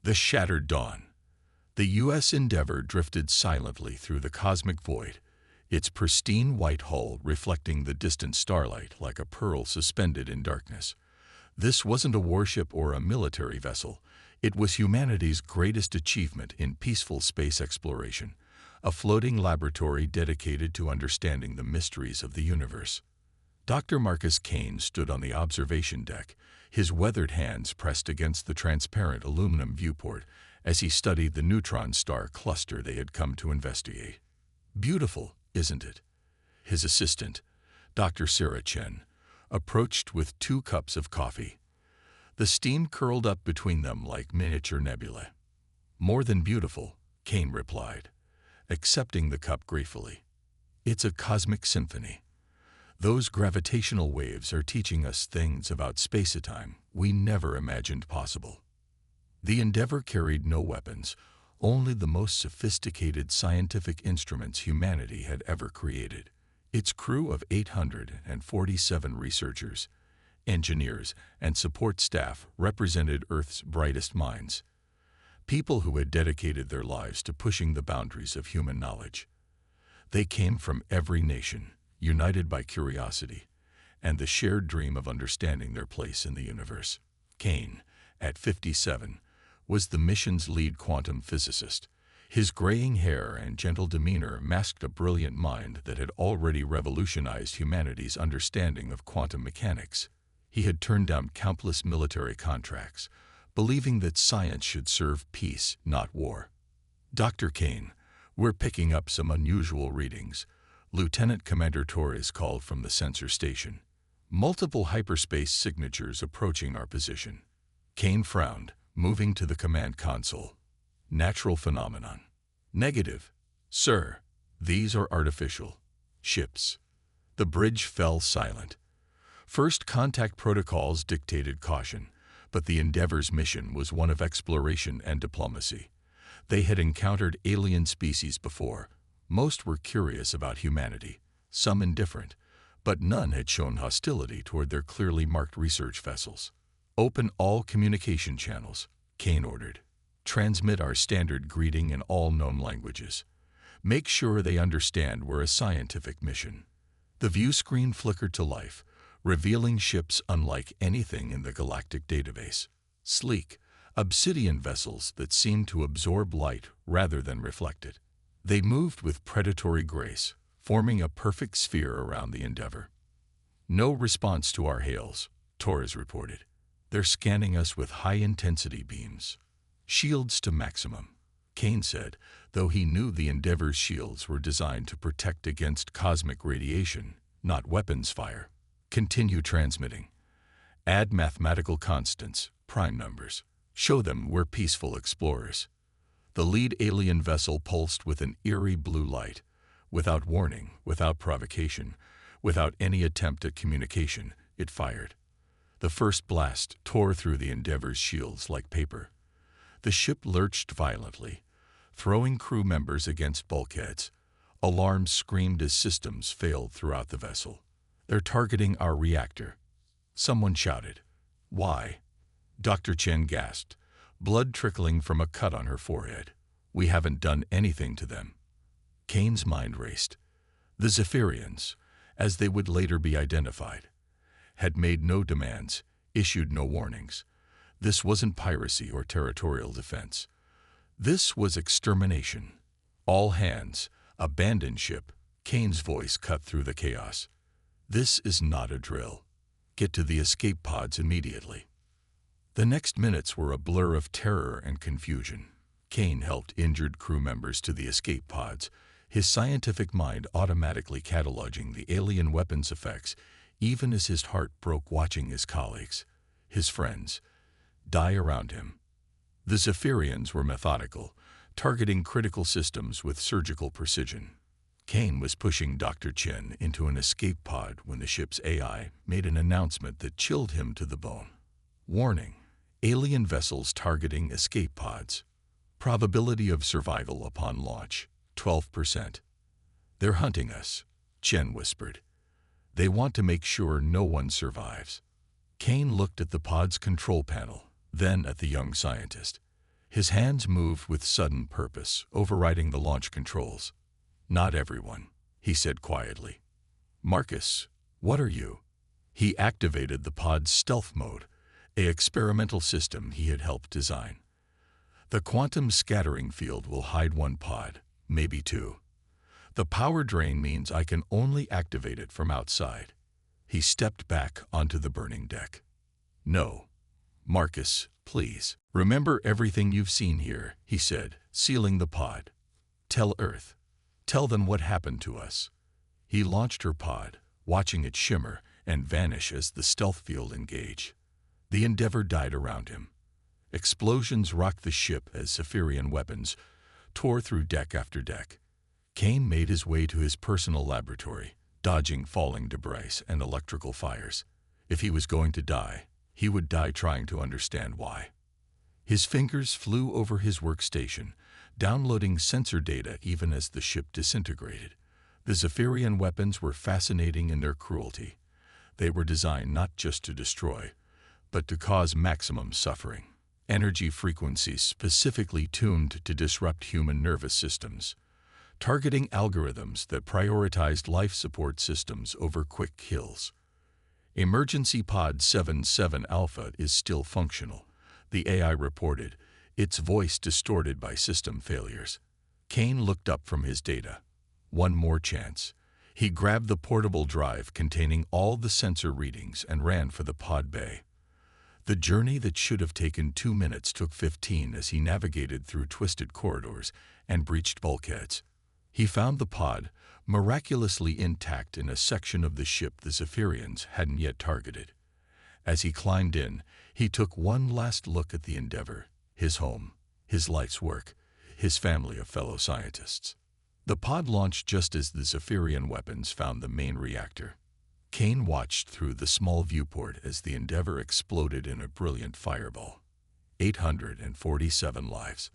The Shattered Dawn. The U.S. Endeavour drifted silently through the cosmic void, its pristine white hull reflecting the distant starlight like a pearl suspended in darkness. This wasn't a warship or a military vessel. It was humanity's greatest achievement in peaceful space exploration, a floating laboratory dedicated to understanding the mysteries of the universe. Dr. Marcus Kane stood on the observation deck, his weathered hands pressed against the transparent aluminum viewport as he studied the neutron star cluster they had come to investigate. "Beautiful, isn't it?" His assistant, Dr. Sarah Chen, approached with 2 cups of coffee. The steam curled up between them like miniature nebulae. "More than beautiful," Kane replied, accepting the cup gratefully. "It's a cosmic symphony. Those gravitational waves are teaching us things about space-time we never imagined possible." The Endeavour carried no weapons, only the most sophisticated scientific instruments humanity had ever created. Its crew of 847 researchers, engineers, and support staff represented Earth's brightest minds, people who had dedicated their lives to pushing the boundaries of human knowledge. They came from every nation, united by curiosity and the shared dream of understanding their place in the universe. Kane, at 57, was the mission's lead quantum physicist. His graying hair and gentle demeanor masked a brilliant mind that had already revolutionized humanity's understanding of quantum mechanics. He had turned down countless military contracts, believing that science should serve peace, not war. "Dr. Kane, we're picking up some unusual readings," Lieutenant Commander Torres called from the sensor station. "Multiple hyperspace signatures approaching our position." Kane frowned, moving to the command console. "Natural phenomenon." "Negative, sir. These are artificial ships." The bridge fell silent. First contact protocols dictated caution, but the Endeavour's mission was one of exploration and diplomacy. They had encountered alien species before. Most were curious about humanity, some indifferent, but none had shown hostility toward their clearly marked research vessels. "Open all communication channels," Kane ordered. "Transmit our standard greeting in all known languages. Make sure they understand we're a scientific mission." The view screen flickered to life, revealing ships unlike anything in the Galactic database. Sleek, obsidian vessels that seemed to absorb light rather than reflect it. They moved with predatory grace, forming a perfect sphere around the Endeavour. "No response to our hails," Torres reported. "They're scanning us with high-intensity beams." "Shields to maximum," Kane said, though he knew the Endeavour's shields were designed to protect against cosmic radiation, not weapons fire. "Continue transmitting. Add mathematical constants, prime numbers. Show them we're peaceful explorers." The lead alien vessel pulsed with an eerie blue light. Without warning, without provocation, without any attempt at communication, it fired. The first blast tore through the Endeavour's shields like paper. The ship lurched violently, throwing crew members against bulkheads. Alarms screamed as systems failed throughout the vessel. "They're targeting our reactor," someone shouted. "Why?" Dr. Chen gasped, blood trickling from a cut on her forehead. "We haven't done anything to them." Kane's mind raced. The Zephyrians, as they would later be identified, had made no demands, issued no warnings. This wasn't piracy or territorial defense. This was extermination. "All hands, abandon ship," Kane's voice cut through the chaos. "This is not a drill. Get to the escape pods immediately." The next minutes were a blur of terror and confusion. Kane helped injured crew members to the escape pods, his scientific mind automatically cataloging the alien weapons effects, even as his heart broke watching his colleagues, his friends, die around him. The Zephyrians were methodical, targeting critical systems with surgical precision. Kane was pushing Dr. Chen into an escape pod when the ship's AI made an announcement that chilled him to the bone. "Warning: alien vessels targeting escape pods. Probability of survival upon launch, 12%. They're hunting us," Chen whispered. "They want to make sure no one survives." Kane looked at the pod's control panel, then at the young scientist. His hands moved with sudden purpose, overriding the launch controls. "Not everyone," he said quietly. "Marcus, what are you?" He activated the pod's stealth mode, an experimental system he had helped design. "The quantum scattering field will hide one pod, maybe two. The power drain means I can only activate it from outside." He stepped back onto the burning deck. "No, Marcus, please. Remember everything you've seen here," he said, sealing the pod. "Tell Earth. Tell them what happened to us." He launched her pod, watching it shimmer and vanish as the stealth field engaged. The Endeavor died around him. Explosions rocked the ship as Zephyrian weapons tore through deck after deck. Kane made his way to his personal laboratory, dodging falling debris and electrical fires. If he was going to die, he would die trying to understand why. His fingers flew over his workstation, downloading sensor data even as the ship disintegrated. The Zephyrian weapons were fascinating in their cruelty. They were designed not just to destroy, but to cause maximum suffering. Energy frequencies specifically tuned to disrupt human nervous systems, targeting algorithms that prioritized life support systems over quick kills. Emergency Pod 77 Alpha is still functional, the AI reported, its voice distorted by system failures. Kane looked up from his data. One more chance. He grabbed the portable drive containing all the sensor readings and ran for the pod bay. The journey that should have taken 2 minutes took 15 as he navigated through twisted corridors and breached bulkheads. He found the pod, miraculously intact in a section of the ship the Zephyrians hadn't yet targeted. As he climbed in, he took one last look at the Endeavor, his home, his life's work, his family of fellow scientists. The pod launched just as the Zephyrian weapons found the main reactor. Kane watched through the small viewport as the Endeavor exploded in a brilliant fireball. 847 lives.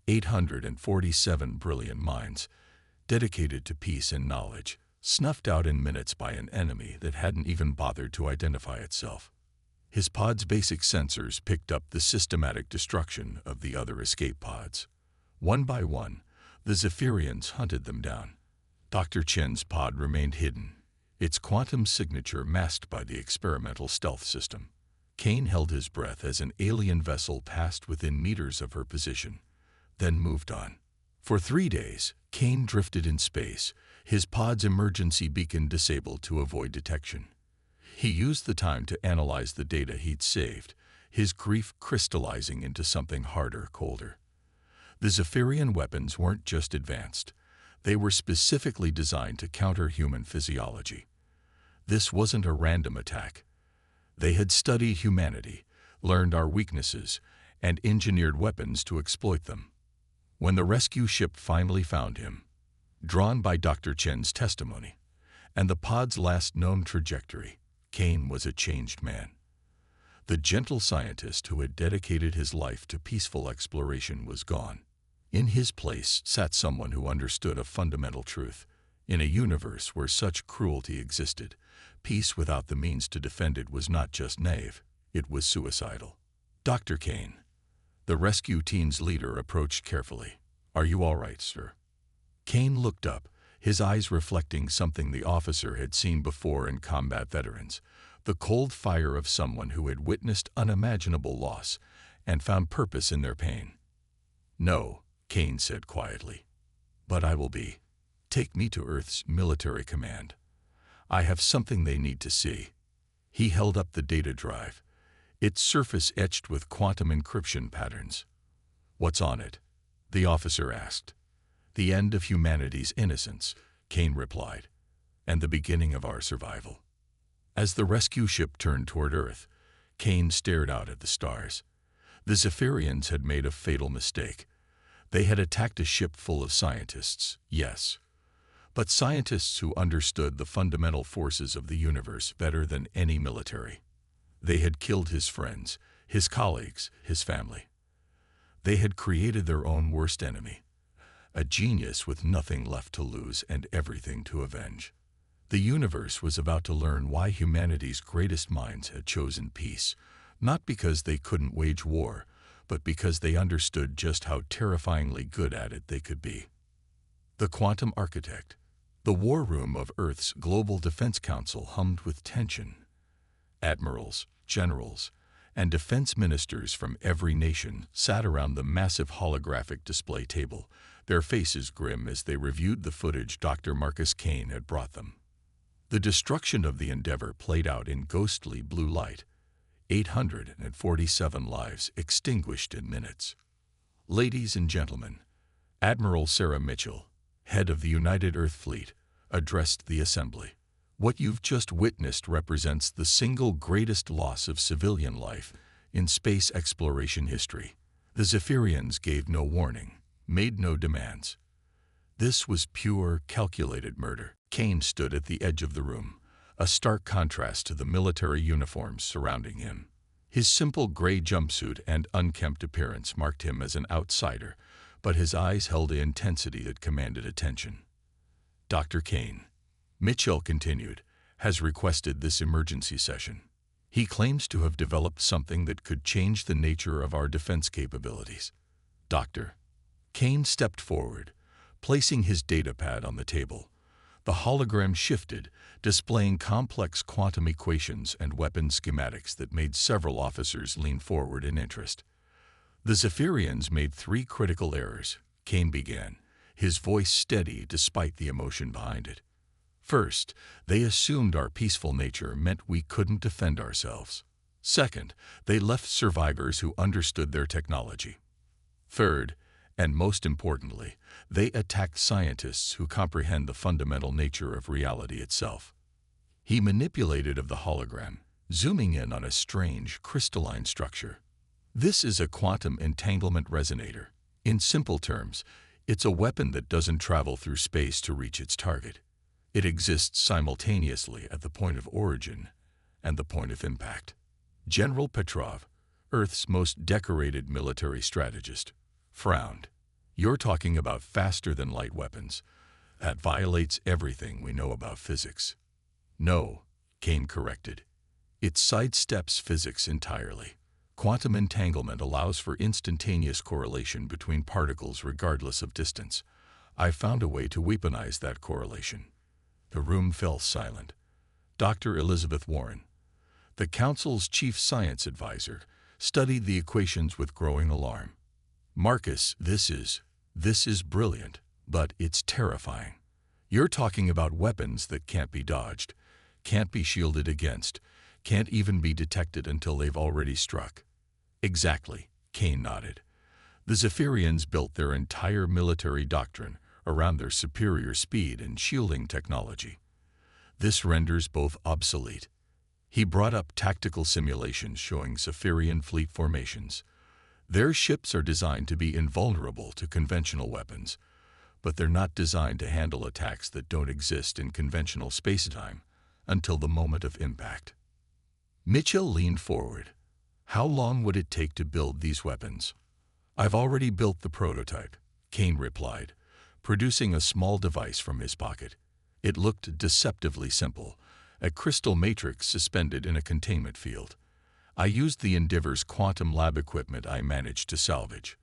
847 brilliant minds, dedicated to peace and knowledge, snuffed out in minutes by an enemy that hadn't even bothered to identify itself. His pod's basic sensors picked up the systematic destruction of the other escape pods. One by one, the Zephyrians hunted them down. Dr. Chen's pod remained hidden, its quantum signature masked by the experimental stealth system. Kane held his breath as an alien vessel passed within meters of her position, then moved on. For 3 days, Kane drifted in space, his pod's emergency beacon disabled to avoid detection. He used the time to analyze the data he'd saved, his grief crystallizing into something harder, colder. The Zephyrian weapons weren't just advanced. They were specifically designed to counter human physiology. This wasn't a random attack. They had studied humanity, learned our weaknesses, and engineered weapons to exploit them. When the rescue ship finally found him, drawn by Dr. Chen's testimony and the pod's last known trajectory, Kane was a changed man. The gentle scientist who had dedicated his life to peaceful exploration was gone. In his place sat someone who understood a fundamental truth. In a universe where such cruelty existed, peace without the means to defend it was not just naive, it was suicidal. "Dr. Kane." The rescue team's leader approached carefully. "Are you all right, sir?" Kane looked up, his eyes reflecting something the officer had seen before in combat veterans, the cold fire of someone who had witnessed unimaginable loss and found purpose in their pain. "No," Kane said quietly, "but I will be. Take me to Earth's military command. I have something they need to see." He held up the data drive, its surface etched with quantum encryption patterns. "What's on it?" the officer asked. "The end of humanity's innocence," Kane replied, "and the beginning of our survival." As the rescue ship turned toward Earth, Kane stared out at the stars. The Zephyrians had made a fatal mistake. They had attacked a ship full of scientists, yes, but scientists who understood the fundamental forces of the universe better than any military. They had killed his friends, his colleagues, his family. They had created their own worst enemy, a genius with nothing left to lose and everything to avenge. The universe was about to learn why humanity's greatest minds had chosen peace, not because they couldn't wage war, but because they understood just how terrifyingly good at it they could be. The quantum architect. The war room of Earth's Global Defense Council hummed with tension. Admirals, generals, and defense ministers from every nation sat around the massive holographic display table, their faces grim as they reviewed the footage Dr. Marcus Kane had brought them. The destruction of the Endeavour played out in ghostly blue light, 847 lives extinguished in minutes. Ladies and gentlemen, Admiral Sarah Mitchell, head of the United Earth Fleet, addressed the assembly. What you've just witnessed represents the single greatest loss of civilian life in space exploration history. The Zephyrians gave no warning, made no demands. This was pure, calculated murder. Kane stood at the edge of the room, a stark contrast to the military uniforms surrounding him. His simple gray jumpsuit and unkempt appearance marked him as an outsider, but his eyes held an intensity that commanded attention. Dr. Kane, Mitchell continued, has requested this emergency session. He claims to have developed something that could change the nature of our defense capabilities. Dr. Kane stepped forward, placing his datapad on the table. The hologram shifted, displaying complex quantum equations and weapon schematics that made several officers lean forward in interest. The Zephyrians made 3 critical errors, Kane began, his voice steady despite the emotion behind it. First, they assumed our peaceful nature meant we couldn't defend ourselves. Second, they left survivors who understood their technology. Third, and most importantly, they attacked scientists who comprehend the fundamental nature of reality itself. He manipulated of the hologram, zooming in on a strange, crystalline structure. This is a quantum entanglement resonator. In simple terms, it's a weapon that doesn't travel through space to reach its target. It exists simultaneously at the point of origin and the point of impact. General Petrov, Earth's most decorated military strategist, frowned. You're talking about faster-than-light weapons. That violates everything we know about physics. No, Kane corrected. It sidesteps physics entirely. Quantum entanglement allows for instantaneous correlation between particles regardless of distance. I found a way to weaponize that correlation. The room fell silent. Dr. Elizabeth Warren, the Council's chief science advisor, studied the equations with growing alarm. Marcus, this is brilliant, but it's terrifying. You're talking about weapons that can't be dodged, can't be shielded against, can't even be detected until they've already struck. Exactly, Kane nodded. The Zephyrians built their entire military doctrine around their superior speed and shielding technology. This renders both obsolete. He brought up tactical simulations showing Zephyrian fleet formations. Their ships are designed to be invulnerable to conventional weapons, but they're not designed to handle attacks that don't exist in conventional spacetime until the moment of impact. Mitchell leaned forward. How long would it take to build these weapons? I've already built the prototype, Kane replied, producing a small device from his pocket. It looked deceptively simple, a crystal matrix suspended in a containment field. I used the Endeavour's quantum lab equipment I managed to salvage.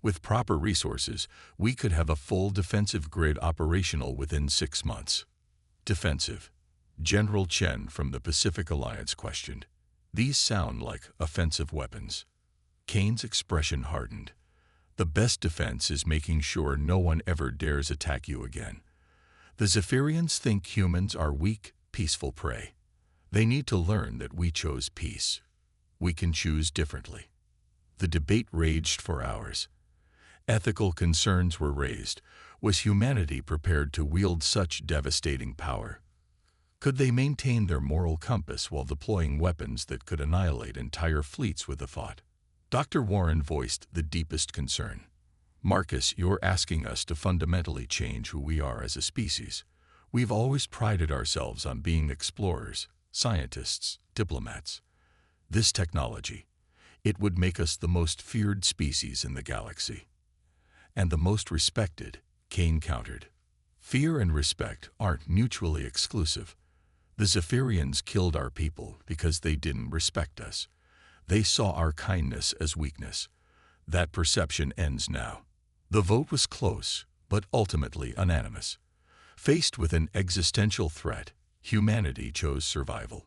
With proper resources, we could have a full defensive grid operational within 6 months. Defensive? General Chen from the Pacific Alliance questioned. These sound like offensive weapons. Kane's expression hardened. The best defense is making sure no one ever dares attack you again. The Zephyrians think humans are weak, peaceful prey. They need to learn that we chose peace. We can choose differently. The debate raged for hours. Ethical concerns were raised. Was humanity prepared to wield such devastating power? Could they maintain their moral compass while deploying weapons that could annihilate entire fleets with a thought? Dr. Warren voiced the deepest concern. Marcus, you're asking us to fundamentally change who we are as a species. We've always prided ourselves on being explorers, scientists, diplomats. This technology, it would make us the most feared species in the galaxy. And the most respected, Kane countered. Fear and respect aren't mutually exclusive. The Zephyrians killed our people because they didn't respect us. They saw our kindness as weakness. That perception ends now. The vote was close, but ultimately unanimous. Faced with an existential threat, humanity chose survival.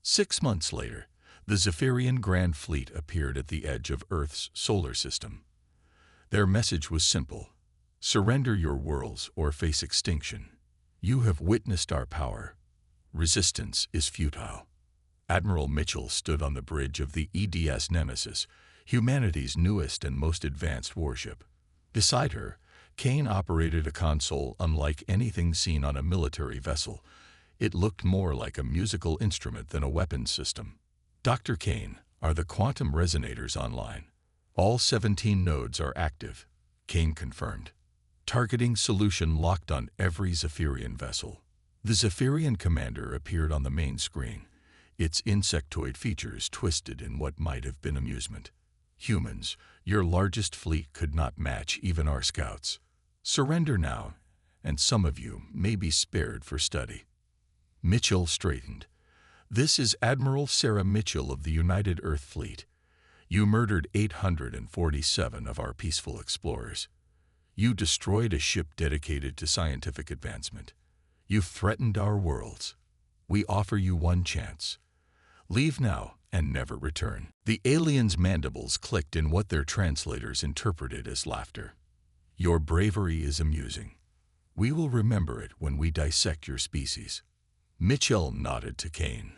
6 months later, the Zephyrian Grand Fleet appeared at the edge of Earth's solar system. Their message was simple: surrender your worlds or face extinction. You have witnessed our power. Resistance is futile. Admiral Mitchell stood on the bridge of the EDS Nemesis, humanity's newest and most advanced warship. Beside her, Kane operated a console unlike anything seen on a military vessel. It looked more like a musical instrument than a weapons system. Dr. Kane, are the quantum resonators online? All 17 nodes are active, Kane confirmed. Targeting solution locked on every Zephyrian vessel. The Zephyrian commander appeared on the main screen, its insectoid features twisted in what might have been amusement. Humans, your largest fleet could not match even our scouts. Surrender now, and some of you may be spared for study. Mitchell straightened. This is Admiral Sarah Mitchell of the United Earth Fleet. You murdered 847 of our peaceful explorers. You destroyed a ship dedicated to scientific advancement. You threatened our worlds. We offer you one chance. Leave now and never return. The aliens' mandibles clicked in what their translators interpreted as laughter. Your bravery is amusing. We will remember it when we dissect your species. Mitchell nodded to Kane.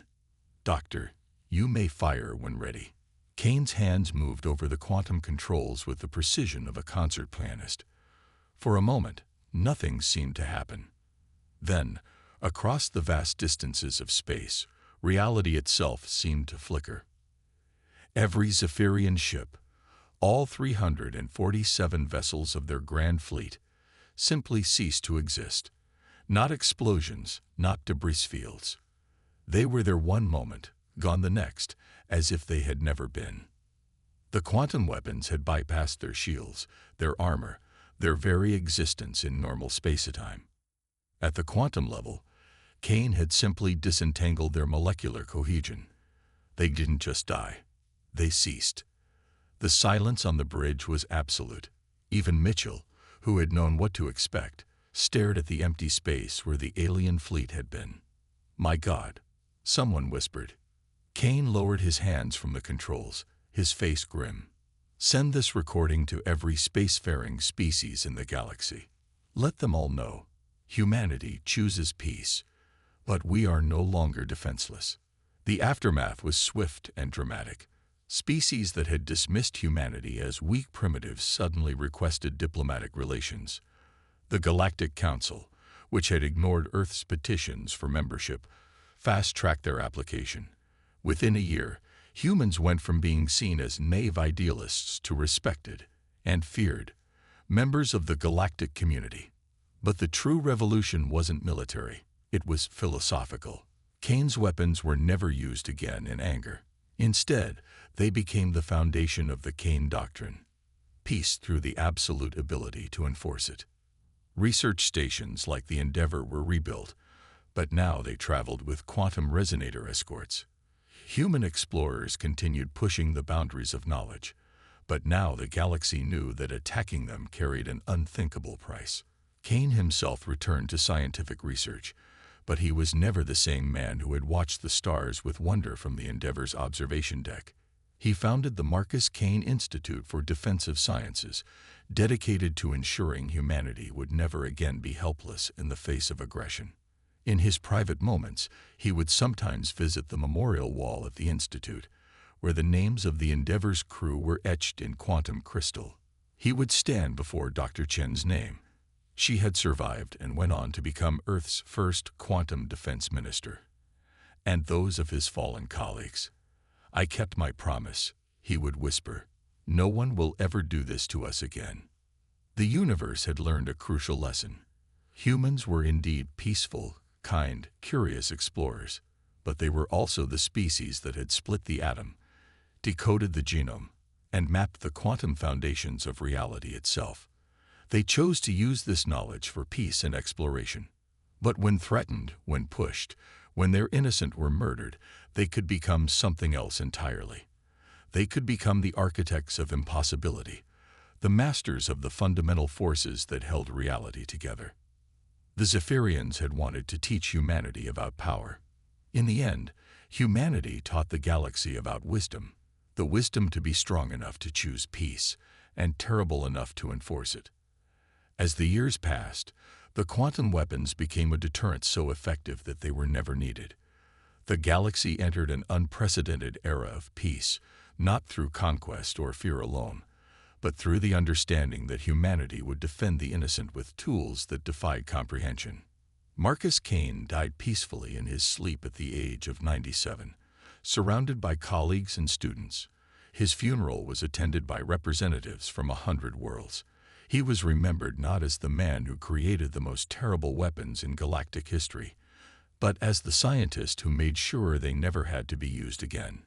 Doctor, you may fire when ready. Kane's hands moved over the quantum controls with the precision of a concert pianist. For a moment, nothing seemed to happen. Then, across the vast distances of space, reality itself seemed to flicker. Every Zephyrian ship, all 347 vessels of their grand fleet, simply ceased to exist. Not explosions, not debris fields. They were there one moment, gone the next, as if they had never been. The quantum weapons had bypassed their shields, their armor, their very existence in normal space-time. At the quantum level, Kane had simply disentangled their molecular cohesion. They didn't just die. They ceased. The silence on the bridge was absolute. Even Mitchell, who had known what to expect, stared at the empty space where the alien fleet had been. My God, someone whispered. Kane lowered his hands from the controls, his face grim. Send this recording to every spacefaring species in the galaxy. Let them all know. Humanity chooses peace, but we are no longer defenseless. The aftermath was swift and dramatic. Species that had dismissed humanity as weak primitives suddenly requested diplomatic relations. The Galactic Council, which had ignored Earth's petitions for membership, fast-tracked their application. Within a year, humans went from being seen as naive idealists to respected and feared members of the galactic community. But the true revolution wasn't military. It was philosophical. Kane's weapons were never used again in anger. Instead, they became the foundation of the Kane Doctrine. Peace through the absolute ability to enforce it. Research stations like the Endeavour were rebuilt, but now they traveled with quantum resonator escorts. Human explorers continued pushing the boundaries of knowledge, but now the galaxy knew that attacking them carried an unthinkable price. Kane himself returned to scientific research, but he was never the same man who had watched the stars with wonder from the Endeavour's observation deck. He founded the Marcus Kane Institute for Defensive Sciences, dedicated to ensuring humanity would never again be helpless in the face of aggression. In his private moments, he would sometimes visit the memorial wall at the Institute, where the names of the Endeavour's crew were etched in quantum crystal. He would stand before Dr. Chen's name. She had survived and went on to become Earth's first quantum defense minister. And those of his fallen colleagues. I kept my promise, he would whisper. No one will ever do this to us again. The universe had learned a crucial lesson. Humans were indeed peaceful, kind, curious explorers, but they were also the species that had split the atom, decoded the genome, and mapped the quantum foundations of reality itself. They chose to use this knowledge for peace and exploration. But when threatened, when pushed, when their innocent were murdered, they could become something else entirely. They could become the architects of impossibility, the masters of the fundamental forces that held reality together. The Zephyrians had wanted to teach humanity about power. In the end, humanity taught the galaxy about wisdom, the wisdom to be strong enough to choose peace and terrible enough to enforce it. As the years passed, the quantum weapons became a deterrent so effective that they were never needed. The galaxy entered an unprecedented era of peace, not through conquest or fear alone, but through the understanding that humanity would defend the innocent with tools that defied comprehension. Marcus Kane died peacefully in his sleep at the age of 97, surrounded by colleagues and students. His funeral was attended by representatives from 100 worlds. He was remembered not as the man who created the most terrible weapons in galactic history, but as the scientist who made sure they never had to be used again.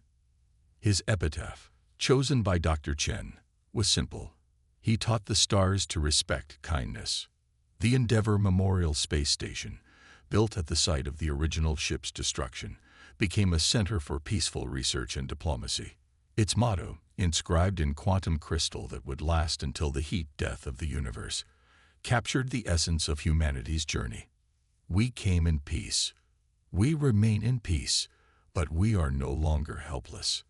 His epitaph, chosen by Dr. Chen, was simple. He taught the stars to respect kindness. The Endeavour Memorial Space Station, built at the site of the original ship's destruction, became a center for peaceful research and diplomacy. Its motto, inscribed in quantum crystal that would last until the heat death of the universe, captured the essence of humanity's journey. We came in peace. We remain in peace, but we are no longer helpless.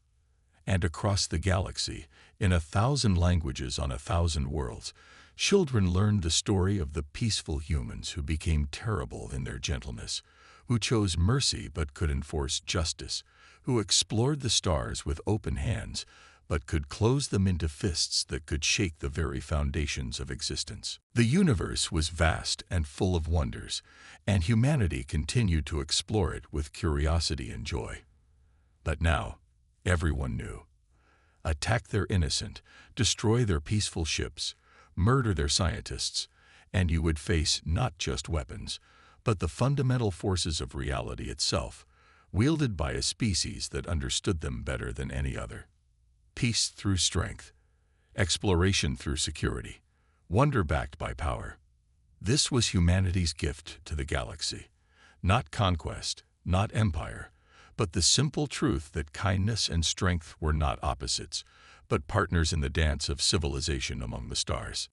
And across the galaxy, in 1,000 languages on 1,000 worlds, children learned the story of the peaceful humans who became terrible in their gentleness, who chose mercy but could enforce justice, who explored the stars with open hands but could close them into fists that could shake the very foundations of existence. The universe was vast and full of wonders, and humanity continued to explore it with curiosity and joy. But now, everyone knew. Attack their innocent, destroy their peaceful ships, murder their scientists, and you would face not just weapons, but the fundamental forces of reality itself, wielded by a species that understood them better than any other. Peace through strength, exploration through security, wonder backed by power. This was humanity's gift to the galaxy. Not conquest, not empire, but the simple truth that kindness and strength were not opposites, but partners in the dance of civilization among the stars.